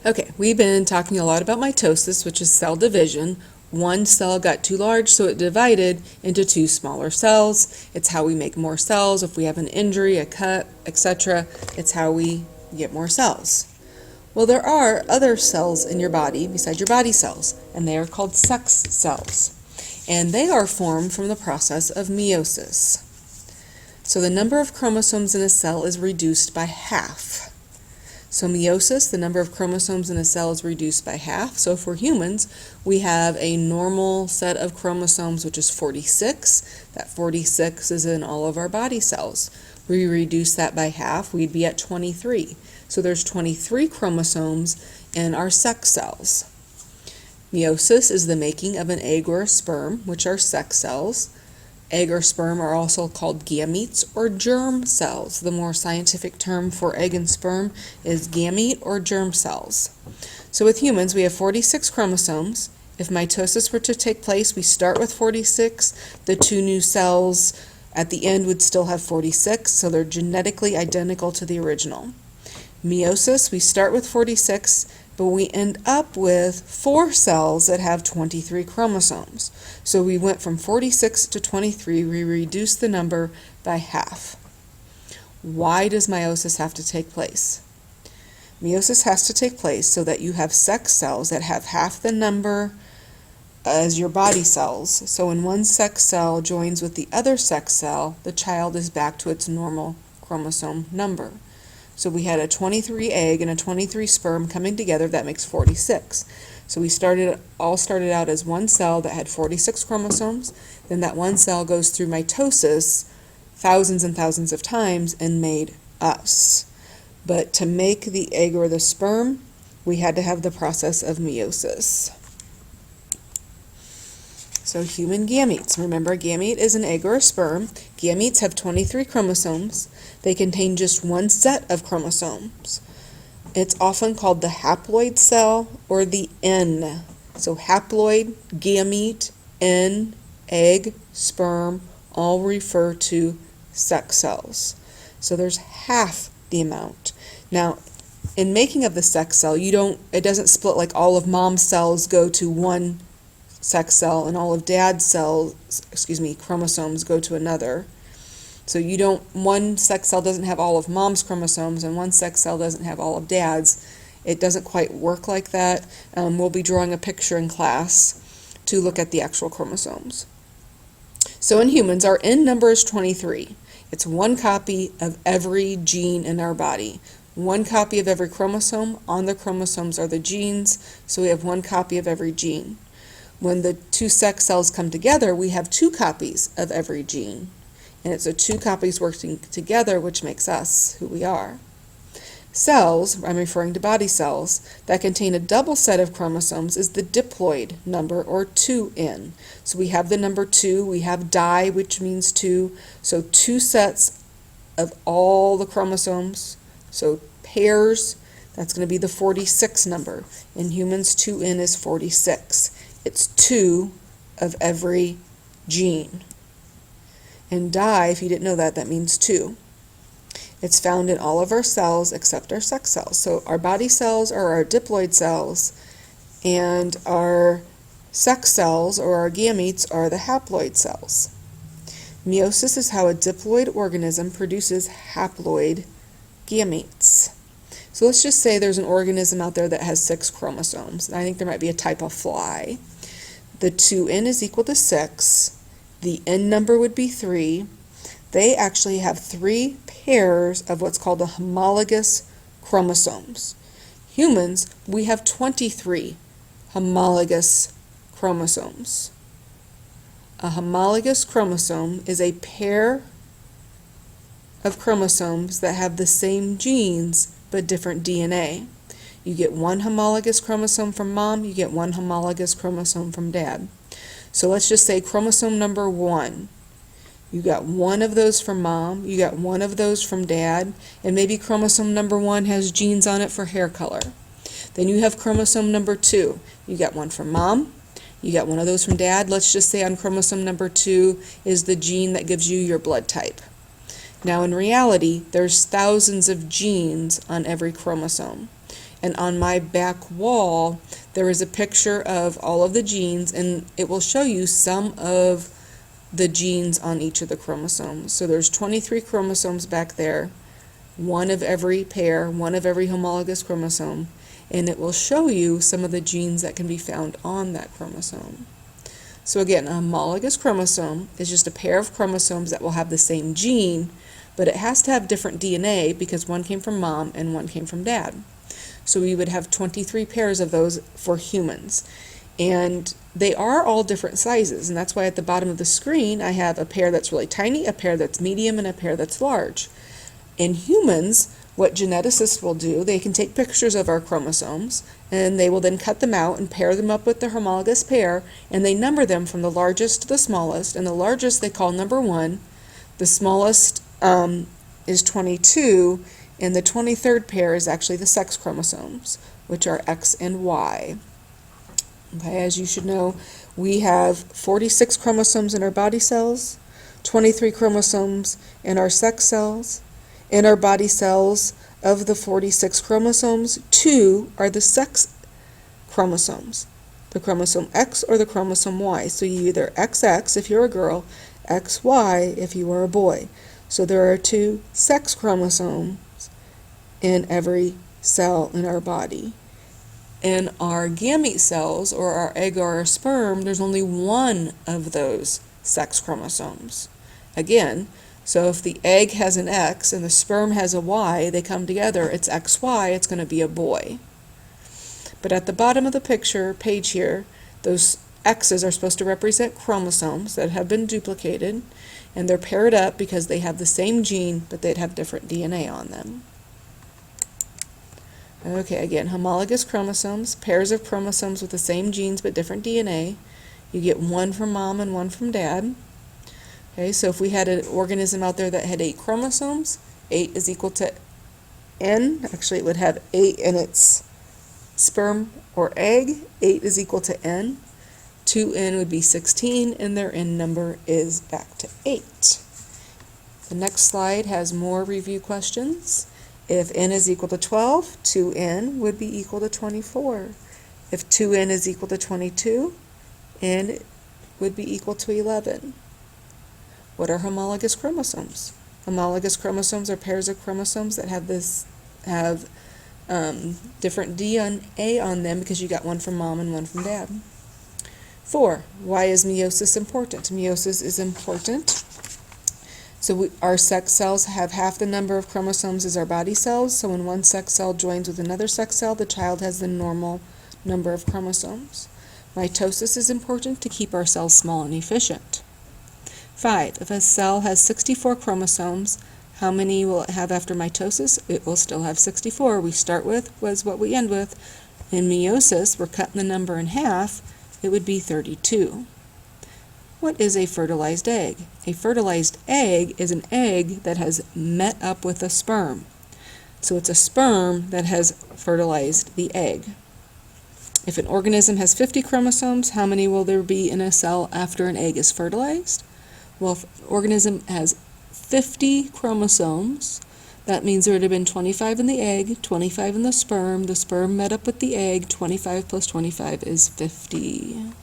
Okay, we've been talking a lot about mitosis, which is cell division. One cell got too large, so it divided into two smaller cells. It's how we make more cells. If we have an injury, a cut, etc., it's how we get more cells. Well, there are other cells in your body besides your body cells, and they are called sex cells. And they are formed from the process of meiosis. So the number of chromosomes in a cell is reduced by half. So meiosis, the number of chromosomes in a cell is reduced by half. So for humans, we have a normal set of chromosomes, which is 46. That 46 is in all of our body cells. We reduce that by half, we'd be at 23. So there's 23 chromosomes in our sex cells. Meiosis is the making of an egg or a sperm, which are sex cells. Egg or sperm are also called gametes or germ cells. The more scientific term for egg and sperm is gamete or germ cells. So with humans, we have 46 chromosomes. If mitosis were to take place, we start with 46. The two new cells at the end would still have 46, so they're genetically identical to the original. Meiosis, we start with 46, but we end up with 4 cells that have 23 chromosomes. So we went from 46 to 23, we reduced the number by half. Why does meiosis have to take place? Meiosis has to take place so that you have sex cells that have half the number as your body cells. So when one sex cell joins with the other sex cell, the child is back to its normal chromosome number. So we had a 23 egg and a 23 sperm coming together, that makes 46. So we all started out as one cell that had 46 chromosomes. Then that one cell goes through mitosis thousands and thousands of times and made us. But to make the egg or the sperm, we had to have the process of meiosis. So human gametes. Remember, a gamete is an egg or a sperm. Gametes have 23 chromosomes. They contain just one set of chromosomes. It's often called the haploid cell or the N. So haploid, gamete, N, egg, sperm, all refer to sex cells. So there's half the amount. Now, in making of the sex cell, it doesn't split like all of mom's cells go to one sex cell and all of dad's cells, chromosomes go to another. So one sex cell doesn't have all of mom's chromosomes and one sex cell doesn't have all of dad's. It doesn't quite work like that. We'll be drawing a picture in class to look at the actual chromosomes. So in humans, our N number is 23. It's one copy of every gene in our body. One copy of every chromosome. On the chromosomes are the genes, so we have one copy of every gene. When the two sex cells come together, we have 2 copies of every gene. And it's the 2 copies working together which makes us who we are. Cells, I'm referring to body cells, that contain a double set of chromosomes is the diploid number, or 2N. So we have the number 2, we have di, which means 2, so 2 sets of all the chromosomes. So pairs, that's going to be the 46 number. In humans, 2N is 46. It's 2 of every gene. And di, if you didn't know that, that means 2. It's found in all of our cells except our sex cells. So our body cells are our diploid cells, and our sex cells, or our gametes, are the haploid cells. Meiosis is how a diploid organism produces haploid gametes. So let's just say there's an organism out there that has 6 chromosomes. I think there might be a type of fly. The 2N is equal to 6. The N number would be 3. They actually have 3 pairs of what's called the homologous chromosomes. Humans, we have 23 homologous chromosomes. A homologous chromosome is a pair of chromosomes that have the same genes but different DNA. You get one homologous chromosome from mom, you get one homologous chromosome from dad. So let's just say chromosome number 1. You got one of those from mom, you got one of those from dad, and maybe chromosome number 1 has genes on it for hair color. Then you have chromosome number 2. You got one from mom, you got one of those from dad. Let's just say on chromosome number 2 is the gene that gives you your blood type. Now in reality, there's thousands of genes on every chromosome. And on my back wall, there is a picture of all of the genes, and it will show you some of the genes on each of the chromosomes. So there's 23 chromosomes back there, one of every pair, one of every homologous chromosome, and it will show you some of the genes that can be found on that chromosome. So again, a homologous chromosome is just a pair of chromosomes that will have the same gene, but it has to have different DNA because one came from mom and one came from dad. So we would have 23 pairs of those for humans. And they are all different sizes, and that's why at the bottom of the screen I have a pair that's really tiny, a pair that's medium, and a pair that's large. In humans, what geneticists will do, they can take pictures of our chromosomes, and they will then cut them out and pair them up with their homologous pair, and they number them from the largest to the smallest, and the largest they call number 1, the smallest is 22, and the 23rd pair is actually the sex chromosomes, which are X and Y. Okay, as you should know, we have 46 chromosomes in our body cells, 23 chromosomes in our sex cells. In our body cells, of the 46 chromosomes, 2 are the sex chromosomes, the chromosome X or the chromosome Y. So you either XX if you're a girl, XY if you are a boy. So there are 2 sex chromosomes in every cell in our body. In our gamete cells, or our egg or our sperm, there's only 1 of those sex chromosomes. Again, so if the egg has an X and the sperm has a Y, they come together, it's XY, it's going to be a boy. But at the bottom of the page here, those X's are supposed to represent chromosomes that have been duplicated, and they're paired up because they have the same gene, but they'd have different DNA on them. Okay, again, homologous chromosomes, pairs of chromosomes with the same genes but different DNA. You get 1 from mom and 1 from dad. Okay, so if we had an organism out there that had 8 chromosomes, 8 is equal to N. Actually, it would have 8 in its sperm or egg. 8 is equal to N. 2N would be 16, and their N number is back to 8. The next slide has more review questions. If N is equal to 12, 2N would be equal to 24. If 2N is equal to 22, N would be equal to 11. What are homologous chromosomes? Homologous chromosomes are pairs of chromosomes that have different DNA on them because you got 1 from mom and 1 from dad. 4. Why is meiosis important? Meiosis is important. So our sex cells have half the number of chromosomes as our body cells, so when one sex cell joins with another sex cell, the child has the normal number of chromosomes. Mitosis is important to keep our cells small and efficient. 5. If a cell has 64 chromosomes, how many will it have after mitosis? It will still have 64. We start with was what we end with. In meiosis, we're cutting the number in half. It would be 32. What is a fertilized egg? A fertilized egg is an egg that has met up with a sperm. So it's a sperm that has fertilized the egg. If an organism has 50 chromosomes, how many will there be in a cell after an egg is fertilized? Well, if an organism has 50 chromosomes, that means there would have been 25 in the egg, 25 in the sperm met up with the egg, 25 plus 25 is 50.